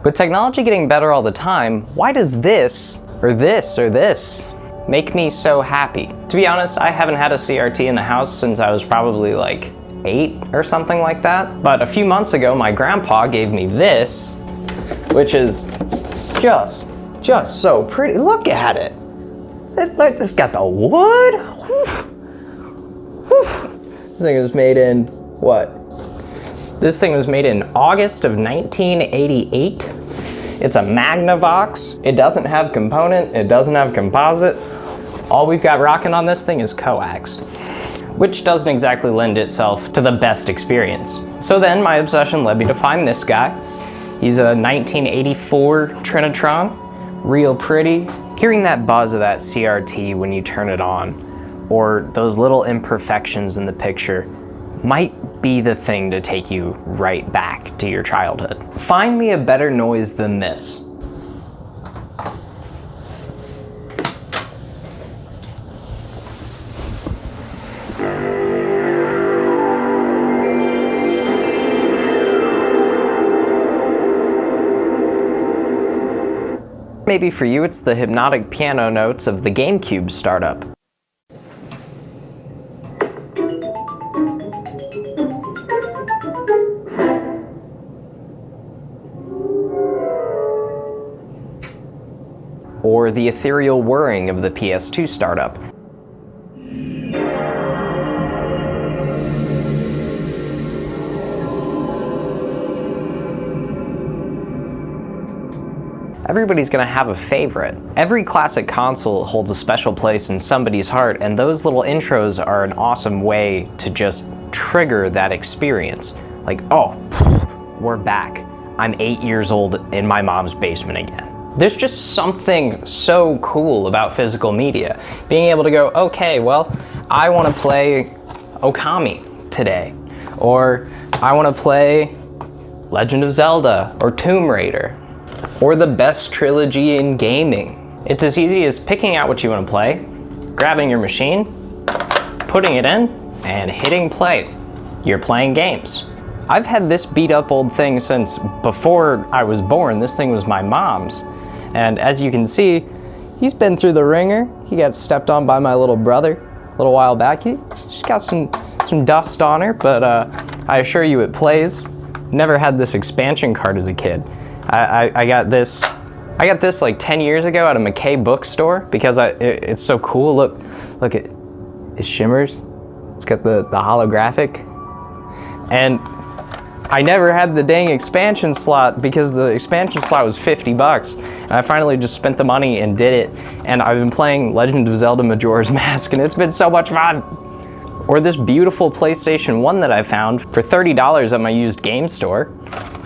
With technology getting better all the time, why does this, or this, or this make me so happy? To be honest, I haven't had a CRT in the house since I was probably like 8 or something like that. But a few months ago, my grandpa gave me this, which is just so pretty. Look at it. It's got the wood. This thing was made in, what? This thing was made in August of 1988. It's a Magnavox. It doesn't have component, it doesn't have composite. All we've got rocking on this thing is coax, which doesn't exactly lend itself to the best experience. So then my obsession led me to find this guy. He's a 1984 Trinitron, real pretty. Hearing that buzz of that CRT when you turn it on, or those little imperfections in the picture, might be the thing to take you right back to your childhood. Find me a better noise than this. Maybe for you it's the hypnotic piano notes of the GameCube startup. Or the ethereal whirring of the PS2 startup. Everybody's gonna have a favorite. Every classic console holds a special place in somebody's heart, and those little intros are an awesome way to just trigger that experience. Like, oh, we're back. I'm 8 years old in my mom's basement again. There's just something so cool about physical media. Being able to go, okay, well, I wanna play Okami today, or I wanna play Legend of Zelda, or Tomb Raider, or the best trilogy in gaming. It's as easy as picking out what you want to play, grabbing your machine, putting it in, and hitting play. You're playing games. I've had this beat up old thing since before I was born. This thing was my mom's. And as you can see, he's been through the ringer. He got stepped on by my little brother a little while back. She's got some dust on her, but I assure you it plays. Never had this expansion card as a kid. I got this like 10 years ago at a McKay bookstore because it's so cool. Look, it shimmers. It's got the holographic. And I never had the dang expansion slot because the expansion slot was $50. And I finally just spent the money and did it. And I've been playing Legend of Zelda Majora's Mask, and it's been so much fun. Or this beautiful PlayStation 1 that I found for $30 at my used game store.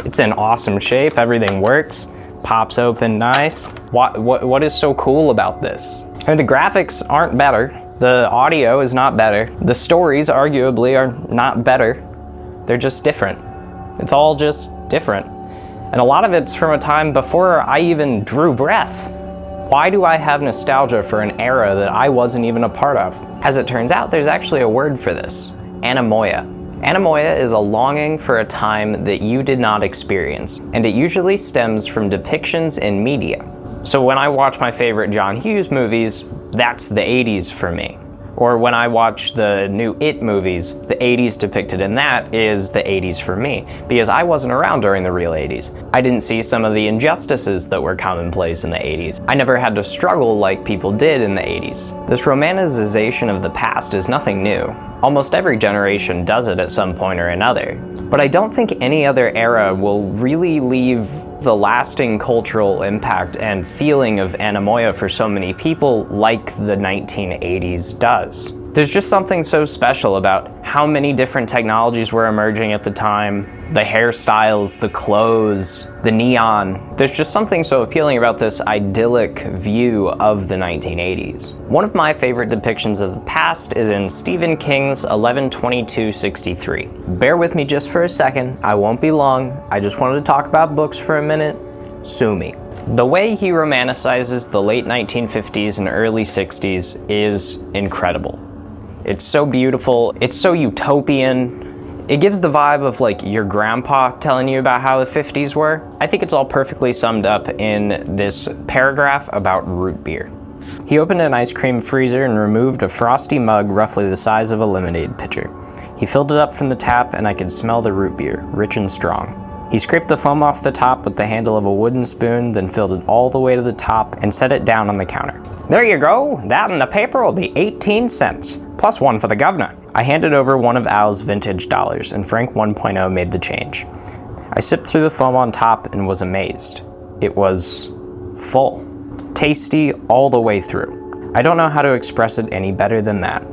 It's in awesome shape, everything works, pops open nice. What is so cool about this? I mean, the graphics aren't better, the audio is not better, the stories arguably are not better, they're just different. It's all just different. And a lot of it's from a time before I even drew breath. Why do I have nostalgia for an era that I wasn't even a part of? As it turns out, there's actually a word for this: anemoia. Anemoia is a longing for a time that you did not experience, and it usually stems from depictions in media. So when I watch my favorite John Hughes movies, that's the 80s for me. Or when I watch the new It movies, the 80s depicted in that is the 80s for me, because I wasn't around during the real 80s. I didn't see some of the injustices that were commonplace in the 80s. I never had to struggle like people did in the 80s. This romanticization of the past is nothing new. Almost every generation does it at some point or another. But I don't think any other era will really leave the lasting cultural impact and feeling of anemoia for so many people like the 1980s does. There's just something so special about how many different technologies were emerging at the time, the hairstyles, the clothes, the neon. There's just something so appealing about this idyllic view of the 1980s. One of my favorite depictions of the past is in Stephen King's 11/22/63. Bear with me just for a second, I won't be long. I just wanted to talk about books for a minute. Sue me. The way he romanticizes the late 1950s and early 60s is incredible. It's so beautiful, it's so utopian, It gives the vibe of like your grandpa telling you about how the 50s were. I think it's all perfectly summed up in this paragraph about root beer. He opened an ice cream freezer and removed a frosty mug roughly the size of a lemonade pitcher. He filled it up from the tap and I could smell the root beer, rich and strong. He scraped the foam off the top with the handle of a wooden spoon, then filled it all the way to the top and set it down on the counter. There you go, that and the paper will be 18 cents, plus one for the governor. I handed over one of Al's vintage dollars and Frank 1.0 made the change. I sipped through the foam on top and was amazed. It was full, tasty all the way through. I don't know how to express it any better than that.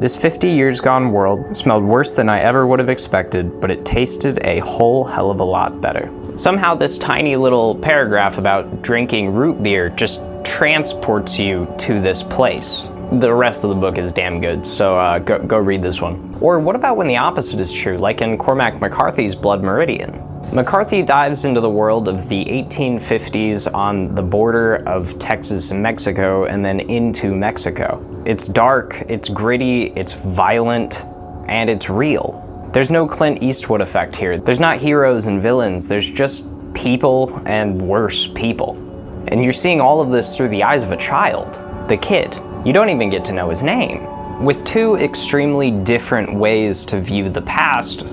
This 50 years gone world smelled worse than I ever would have expected, but it tasted a whole hell of a lot better. Somehow this tiny little paragraph about drinking root beer just transports you to this place. The rest of the book is damn good, so go read this one. Or what about when the opposite is true, like in Cormac McCarthy's Blood Meridian? McCarthy dives into the world of the 1850s on the border of Texas and Mexico and then into Mexico. It's dark, it's gritty, it's violent, and it's real. There's no Clint Eastwood effect here. There's not heroes and villains, there's just people and worse people. And you're seeing all of this through the eyes of a child, the kid. You don't even get to know his name. With two extremely different ways to view the past,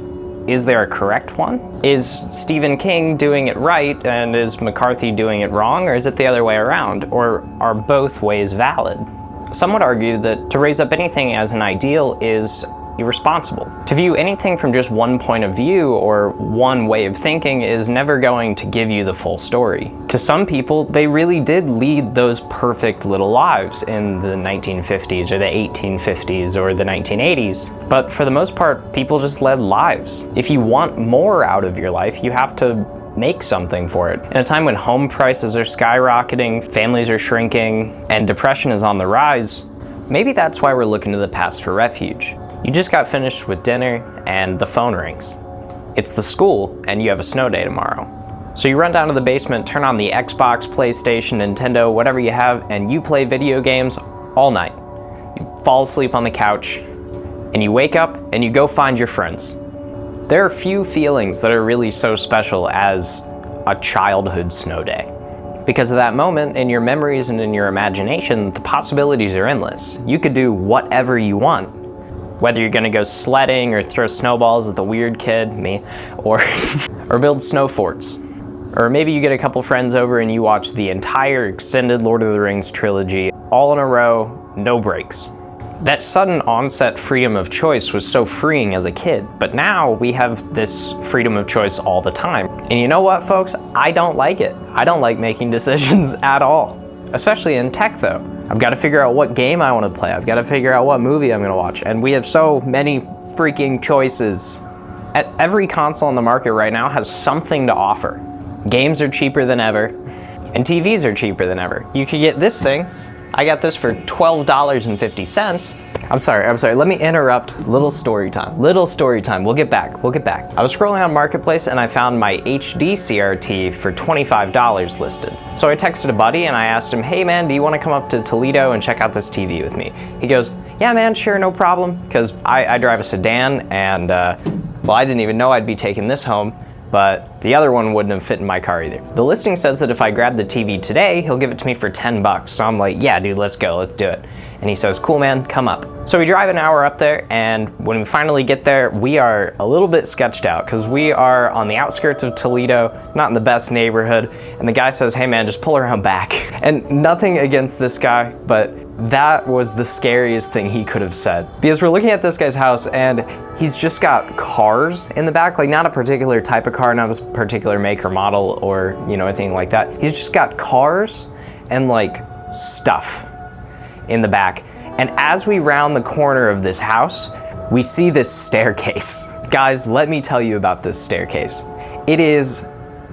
is there a correct one? Is Stephen King doing it right and is McCarthy doing it wrong, or is it the other way around? Or are both ways valid? Some would argue that to raise up anything as an ideal is irresponsible. To view anything from just one point of view or one way of thinking is never going to give you the full story. To some people, they really did lead those perfect little lives in the 1950s or the 1850s or the 1980s. But for the most part, people just led lives. If you want more out of your life, you have to make something for it. In a time when home prices are skyrocketing, families are shrinking, and depression is on the rise, maybe that's why we're looking to the past for refuge. You just got finished with dinner and the phone rings. It's the school and you have a snow day tomorrow. So you run down to the basement, turn on the Xbox, PlayStation, Nintendo, whatever you have, and you play video games all night. You fall asleep on the couch and you wake up and you go find your friends. There are few feelings that are really so special as a childhood snow day. Because of that moment, in your memories and in your imagination, the possibilities are endless. You could do whatever you want. Whether you're gonna go sledding or throw snowballs at the weird kid, me, or build snow forts. Or maybe you get a couple friends over and you watch the entire extended Lord of the Rings trilogy all in a row, no breaks. That sudden onset freedom of choice was so freeing as a kid, but now we have this freedom of choice all the time. And you know what, folks? I don't like it. I don't like making decisions at all, especially in tech though. I've got to figure out what game I want to play. I've got to figure out what movie I'm going to watch. And we have so many freaking choices. Every console on the market right now has something to offer. Games are cheaper than ever, and TVs are cheaper than ever. You could get this thing. I got this for $12.50. I'm sorry, let me interrupt. Little story time. We'll get back. I was scrolling on Marketplace and I found my HD CRT for $25 listed. So I texted a buddy and I asked him, hey man, do you want to come up to Toledo and check out this TV with me? He goes, yeah man, sure, no problem. Because I drive a sedan and, well, I didn't even know I'd be taking this home, but the other one wouldn't have fit in my car either. The listing says that if I grab the TV today, he'll give it to me for 10 bucks. So I'm like, yeah, dude, let's go, let's do it. And he says, cool, man, come up. So we drive an hour up there, and when we finally get there, we are a little bit sketched out because we are on the outskirts of Toledo, not in the best neighborhood. And the guy says, hey man, just pull around back. And nothing against this guy, but that was the scariest thing he could have said. Because we're looking at this guy's house and he's just got cars in the back, like not a particular type of car, not a particular make or model or, you know, anything like that. He's just got cars and like stuff in the back. And as we round the corner of this house, we see this staircase. Guys, let me tell you about this staircase. It is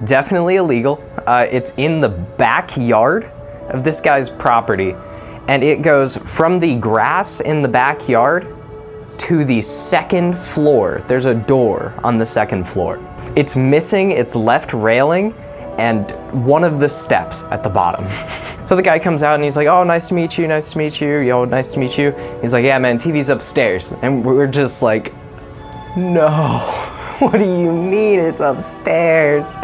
definitely illegal. It's in the backyard of this guy's property. And it goes from the grass in the backyard to the second floor. There's a door on the second floor. It's missing its left railing and one of the steps at the bottom. So the guy comes out and he's like, oh, nice to meet you, yo, nice to meet you. He's like, yeah, man, TV's upstairs. And we're just like, no, what do you mean it's upstairs?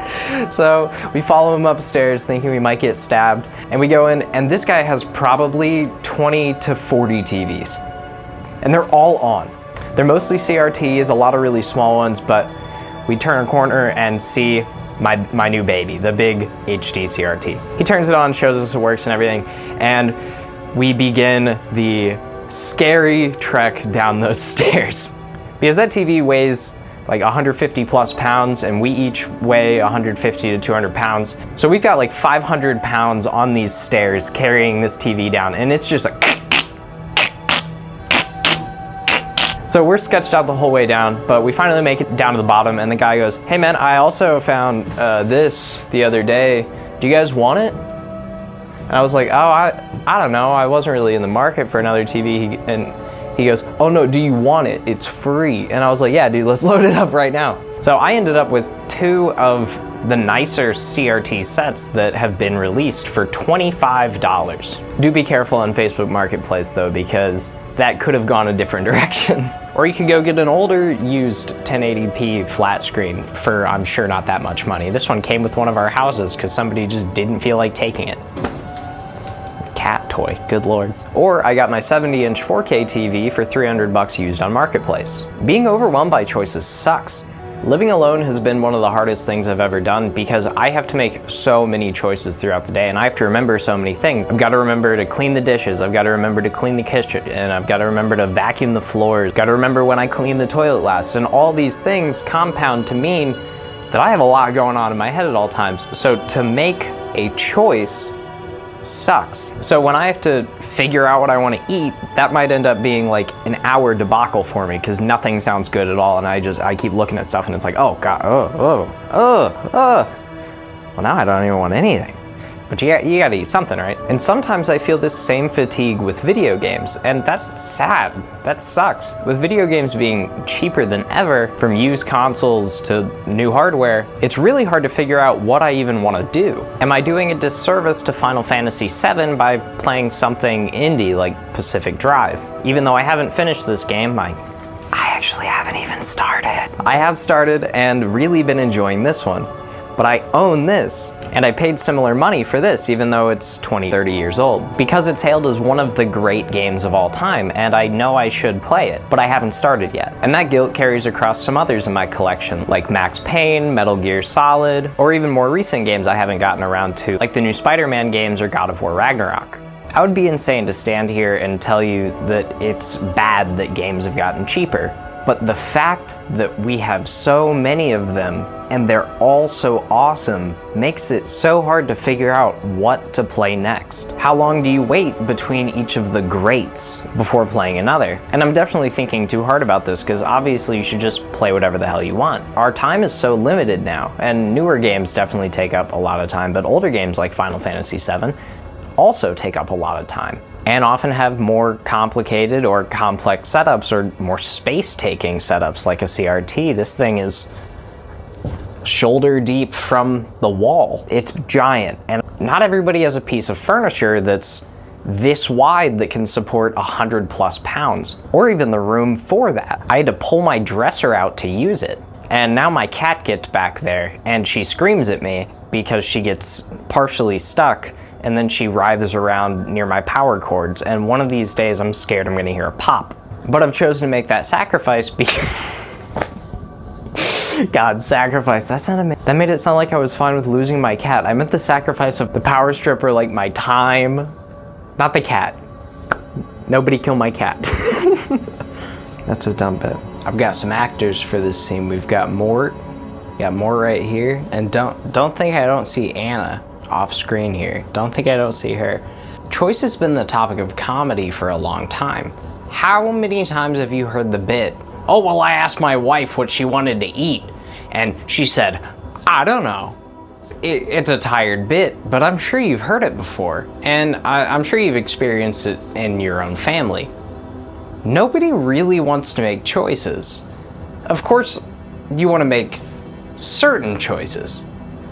So we follow him upstairs thinking we might get stabbed, and we go in, and this guy has probably 20 to 40 TVs, and they're all on. They're mostly CRTs, a lot of really small ones, but we turn a corner and see my new baby, the big HD CRT. He turns it on, shows us it works and everything, and we begin the scary trek down those stairs. Because that TV weighs like 150 plus pounds, and we each weigh 150 to 200 pounds. So we've got like 500 pounds on these stairs carrying this TV down, and it's just like... So we're sketched out the whole way down, but we finally make it down to the bottom, and the guy goes, "Hey man, I also found this the other day. Do you guys want it?" And I was like, "Oh, I don't know. I wasn't really in the market for another TV." And he goes, "Oh no, do you want it? It's free." And I was like, "Yeah, dude, let's load it up right now." So I ended up with 2 of the nicer CRT sets that have been released for $25. Do be careful on Facebook Marketplace though, because that could have gone a different direction. Or you could go get an older used 1080p flat screen for, I'm sure, not that much money. This one came with one of our houses because somebody just didn't feel like taking it. Cat toy, good lord. Or I got my 70-inch 4K TV for $300 used on Marketplace. Being overwhelmed by choices sucks. Living alone has been one of the hardest things I've ever done because I have to make so many choices throughout the day, and I have to remember so many things. I've got to remember to clean the dishes, I've got to remember to clean the kitchen, and I've got to remember to vacuum the floors, got to remember when I clean the toilet last, and all these things compound to mean that I have a lot going on in my head at all times. So to make a choice sucks. So when I have to figure out what I want to eat, that might end up being like an hour debacle for me because nothing sounds good at all, and I keep looking at stuff and it's like, oh god, well now I don't even want anything. But you gotta eat something, right? And sometimes I feel this same fatigue with video games, and that's sad. That sucks. With video games being cheaper than ever, from used consoles to new hardware, it's really hard to figure out what I even want to do. Am I doing a disservice to Final Fantasy VII by playing something indie like Pacific Drive? Even though I haven't finished this game, I actually haven't even started. I have started and really been enjoying this one. But I own this, and I paid similar money for this even though it's 20, 30 years old, because it's hailed as one of the great games of all time, and I know I should play it, but I haven't started yet. And that guilt carries across some others in my collection, like Max Payne, Metal Gear Solid, or even more recent games I haven't gotten around to, like the new Spider-Man games or God of War Ragnarok. I would be insane to stand here and tell you that it's bad that games have gotten cheaper. But the fact that we have so many of them and they're all so awesome makes it so hard to figure out what to play next. How long do you wait between each of the greats before playing another? And I'm definitely thinking too hard about this because obviously you should just play whatever the hell you want. Our time is so limited now, and newer games definitely take up a lot of time, but older games like Final Fantasy VII also take up a lot of time, and often have more complicated or complex setups or more space-taking setups like a CRT. This thing is shoulder deep from the wall. It's giant, and not everybody has a piece of furniture that's this wide that can support 100 plus pounds, or even the room for that. I had to pull my dresser out to use it, and now my cat gets back there and she screams at me because she gets partially stuck, and then she writhes around near my power cords, and one of these days I'm scared I'm gonna hear a pop. But I've chosen to make that sacrifice because God, sacrifice, that made it sound like I was fine with losing my cat. I meant the sacrifice of the power stripper, like my time, not the cat. Nobody kill my cat. That's a dumb bit. I've got some actors for this scene. We've got Mort, right here, and don't think I don't see Anna off screen here. Don't think I don't see her. Choice has been the topic of comedy for a long time. How many times have you heard the bit, "Oh, well, I asked my wife what she wanted to eat, and she said, I don't know." It's a tired bit, but I'm sure you've heard it before, and I'm sure you've experienced it in your own family. Nobody really wants to make choices. Of course, you want to make certain choices.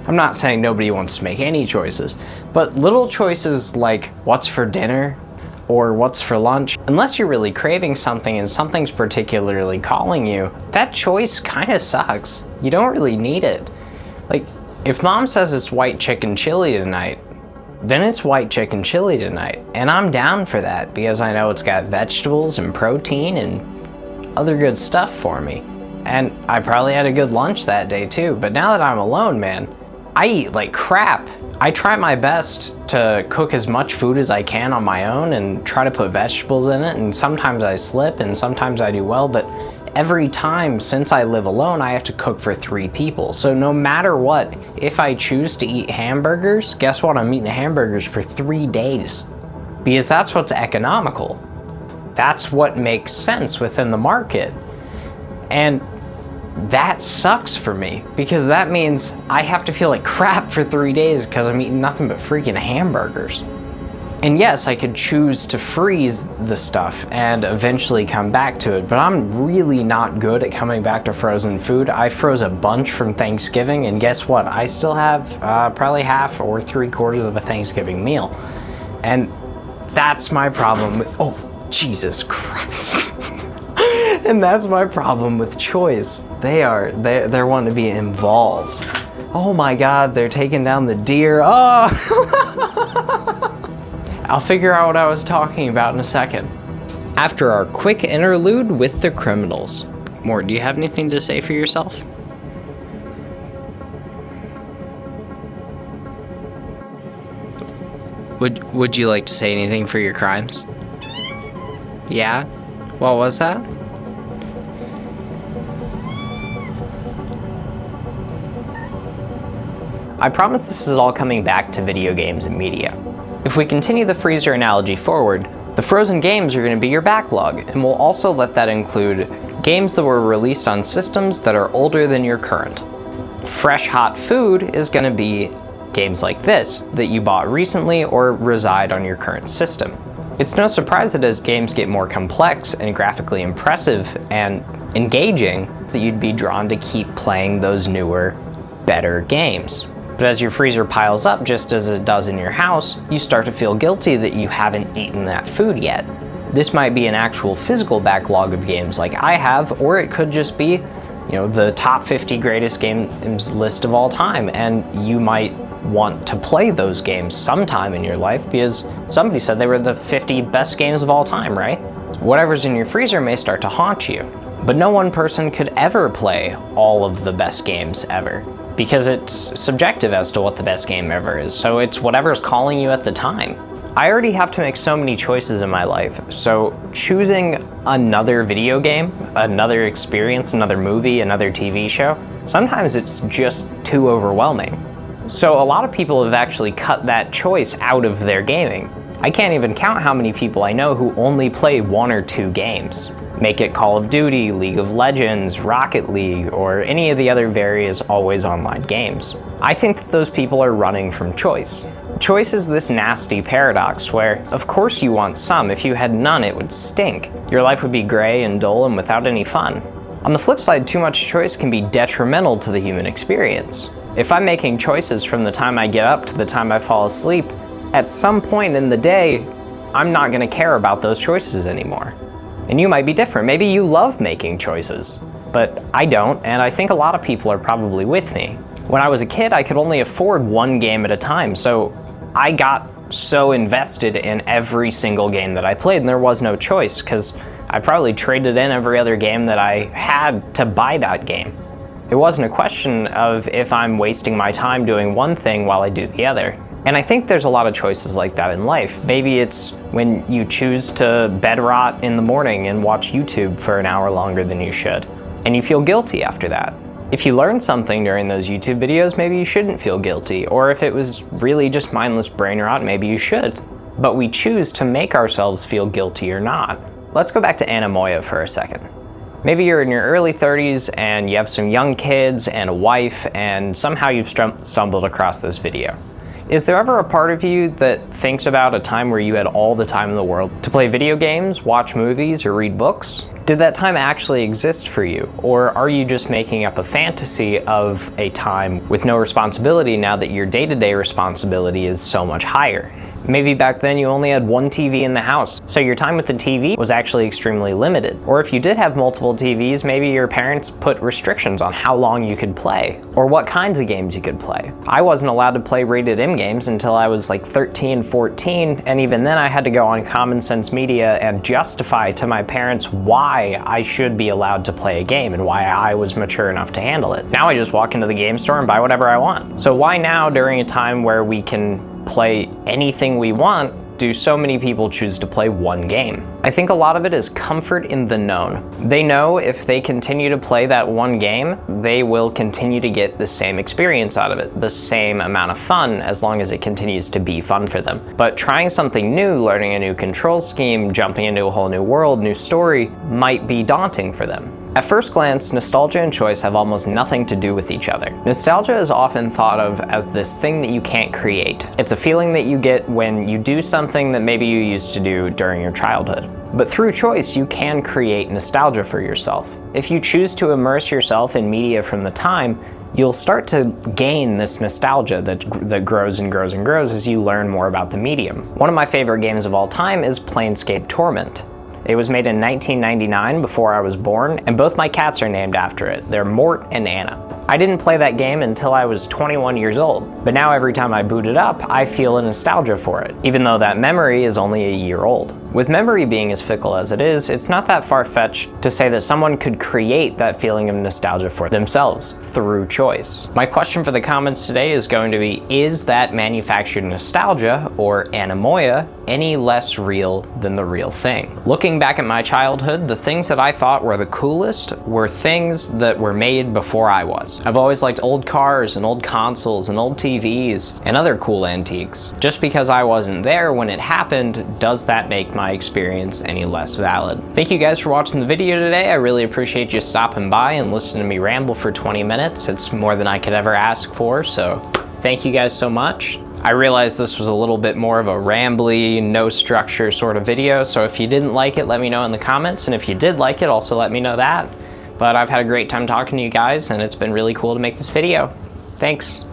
I'm not saying nobody wants to make any choices, but little choices like what's for dinner, or what's for lunch. Unless you're really craving something and something's particularly calling you, that choice kind of sucks. You don't really need it. Like, if mom says it's white chicken chili tonight, then it's white chicken chili tonight. And I'm down for that because I know it's got vegetables and protein and other good stuff for me. And I probably had a good lunch that day too. But now that I'm alone, man, I eat like crap. I try my best to cook as much food as I can on my own and try to put vegetables in it, and sometimes I slip and sometimes I do well, but every time since I live alone, I have to cook for 3 people. So no matter what, if I choose to eat hamburgers, guess what? I'm eating hamburgers for 3 days because that's what's economical. That's what makes sense within the market. And that sucks for me because that means I have to feel like crap for 3 days because I'm eating nothing but freaking hamburgers. And yes, I could choose to freeze the stuff and eventually come back to it, but I'm really not good at coming back to frozen food. I froze a bunch from Thanksgiving, and guess what? I still have probably half or 3/4 of a Thanksgiving meal. And that's my problem with, oh, Jesus Christ. And that's my problem with choice. They're wanting to be involved. Oh my God, they're taking down the deer. Oh! I'll figure out what I was talking about in a second. After our quick interlude with the criminals. Mort, do you have anything to say for yourself? Would you like to say anything for your crimes? Yeah? What was that? I promise this is all coming back to video games and media. If we continue the freezer analogy forward, the frozen games are going to be your backlog, and we'll also let that include games that were released on systems that are older than your current. Fresh hot food is going to be games like this that you bought recently or reside on your current system. It's no surprise that as games get more complex and graphically impressive and engaging, that you'd be drawn to keep playing those newer, better games. But as your freezer piles up, just as it does in your house, you start to feel guilty that you haven't eaten that food yet. This might be an actual physical backlog of games like I have, or it could just be, the top 50 greatest games list of all time, and you might want to play those games sometime in your life because somebody said they were the 50 best games of all time, right? Whatever's in your freezer may start to haunt you, but no one person could ever play all of the best games ever, because it's subjective as to what the best game ever is, so it's whatever's calling you at the time. I already have to make so many choices in my life, so choosing another video game, another experience, another movie, another TV show, sometimes it's just too overwhelming. So a lot of people have actually cut that choice out of their gaming. I can't even count how many people I know who only play 1 or 2 games. Make it Call of Duty, League of Legends, Rocket League, or any of the other various always online games. I think that those people are running from choice. Choice is this nasty paradox where, of course you want some. If you had none, it would stink. Your life would be gray and dull and without any fun. On the flip side, too much choice can be detrimental to the human experience. If I'm making choices from the time I get up to the time I fall asleep, at some point in the day, I'm not going to care about those choices anymore. And you might be different. Maybe you love making choices, but I don't, and I think a lot of people are probably with me. When I was a kid, I could only afford 1 game at a time, so I got so invested in every single game that I played, and there was no choice, because I probably traded in every other game that I had to buy that game. It wasn't a question of if I'm wasting my time doing one thing while I do the other. And I think there's a lot of choices like that in life. Maybe it's when you choose to bed rot in the morning and watch YouTube for an hour longer than you should, and you feel guilty after that. If you learned something during those YouTube videos, maybe you shouldn't feel guilty, or if it was really just mindless brain rot, maybe you should. But we choose to make ourselves feel guilty or not. Let's go back to Anemoia for a second. Maybe you're in your early 30s and you have some young kids and a wife, and somehow you've stumbled across this video. Is there ever a part of you that thinks about a time where you had all the time in the world to play video games, watch movies, or read books? Did that time actually exist for you? Or are you just making up a fantasy of a time with no responsibility now that your day-to-day responsibility is so much higher? Maybe back then you only had one TV in the house, so your time with the TV was actually extremely limited. Or if you did have multiple TVs, maybe your parents put restrictions on how long you could play, or what kinds of games you could play. I wasn't allowed to play rated M games until I was like 13, 14, and even then I had to go on Common Sense Media and justify to my parents why I should be allowed to play a game and why I was mature enough to handle it. Now I just walk into the game store and buy whatever I want. So why now, during a time where we can play anything we want, do so many people choose to play one game? I think a lot of it is comfort in the known. They know if they continue to play that one game, they will continue to get the same experience out of it, the same amount of fun, as long as it continues to be fun for them. But trying something new, learning a new control scheme, jumping into a whole new world, new story, might be daunting for them. At first glance, nostalgia and choice have almost nothing to do with each other. Nostalgia is often thought of as this thing that you can't create. It's a feeling that you get when you do something that maybe you used to do during your childhood. But through choice, you can create nostalgia for yourself. If you choose to immerse yourself in media from the time, you'll start to gain this nostalgia that grows and grows and grows as you learn more about the medium. One of my favorite games of all time is Planescape Torment. It was made in 1999, before I was born, and both my cats are named after it. They're Mort and Anna. I didn't play that game until I was 21 years old, but now every time I boot it up, I feel a nostalgia for it, even though that memory is only a year old. With memory being as fickle as it is, it's not that far-fetched to say that someone could create that feeling of nostalgia for themselves through choice. My question for the comments today is going to be, is that manufactured nostalgia, or anemoia, any less real than the real thing? Looking back at my childhood, the things that I thought were the coolest were things that were made before I was. I've always liked old cars and old consoles and old TVs and other cool antiques. Just because I wasn't there when it happened, does that make my experience any less valid? Thank you guys for watching the video today. I really appreciate you stopping by and listening to me ramble for 20 minutes. It's more than I could ever ask for, so thank you guys so much. I realized this was a little bit more of a rambly, no structure sort of video, so if you didn't like it, let me know in the comments, and if you did like it, also let me know that. But I've had a great time talking to you guys, and it's been really cool to make this video. Thanks.